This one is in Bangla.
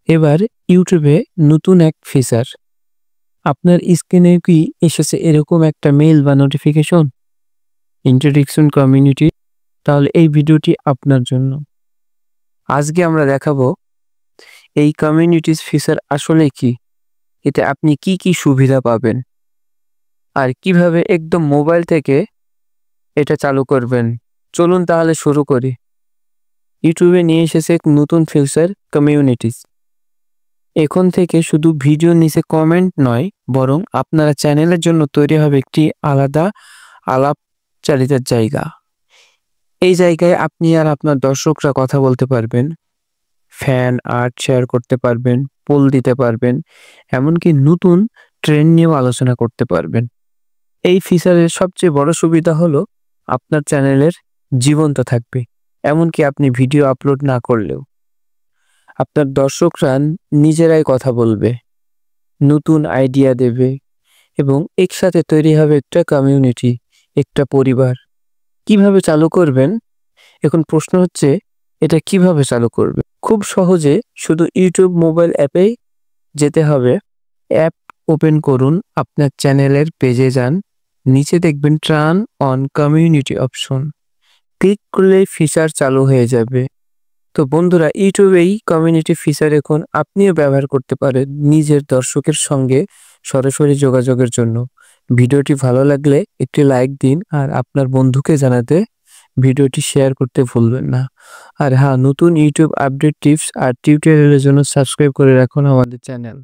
এবার ইউটিউবে নতুন এক ফিচার। আপনার স্ক্রিনে কি এসেছে এরকম একটা মেইল বা নোটিফিকেশন? Introduction community. তাহলে এই ভিডিওটি আপনার জন্য। আজকে আমরা দেখাবো এই কমিউনিটিস ফিচার আসলে কি, এতে আপনি কি কি সুবিধা পাবেন আর কিভাবে একদম মোবাইল থেকে এটা চালু করবেন। চলুন তাহলে শুরু করি। ইউটিউবে নিয়ে এসেছে এক নতুন ফিচার, কমিউনিটিস। এখন থেকে শুধু ভিডিওর নিচে কমেন্ট নয়, বরং আপনার চ্যানেলের জন্য তৈরি হবে একটি আলাদা আলাপচারিতার জায়গা। এই জায়গায় আপনি আর আপনার দর্শকরা কথা বলতে পারবেন, ফ্যান আর্ট শেয়ার করতে পারবেন, পোল দিতে পারবেন, এমনকি নতুন ট্রেন্ড নিয়েও আলোচনা করতে পারবেন। এই ফিচারের সবচেয়ে বড় সুবিধা হলো আপনার চ্যানেলের জীবন্ত থাকবে, এমনকি আপনি ভিডিও আপলোড না করলেও আপনার দর্শকরা নিজেরাই কথা বলবে, নতুন আইডিয়া দেবে এবং একসাথে তৈরি হবে একটা কমিউনিটি, একটা পরিবার। কিভাবে চালু করবেন? এখন প্রশ্ন হচ্ছে, এটা কিভাবে চালু করবে? খুব সহজে শুধু ইউটিউব মোবাইল অ্যাপেই যেতে হবে। অ্যাপ ওপেন করুন, আপনার চ্যানেলের পেজে যান, নিচে দেখবেন turn on community option. Click করলেই ফিচার চালু হয়ে যাবে। তো বন্ধুরা, ইউটিউবে এই কমিউনিটি ফিচার এখন আপনিও ব্যবহার করতে পারেন নিজের দর্শকের সঙ্গে সরাসরি যোগাযোগের জন্য। ভিডিওটি ভালো লাগলে একটি লাইক দিন আর আপনার বন্ধুকে জানাতে ভিডিওটি শেয়ার করতে ভুলবেন না। আর হ্যাঁ, নতুন ইউটিউব আপডেট টিপস আর টিউটোরিয়ালের জন্য সাবস্ক্রাইব করে রাখুন আমাদের চ্যানেল।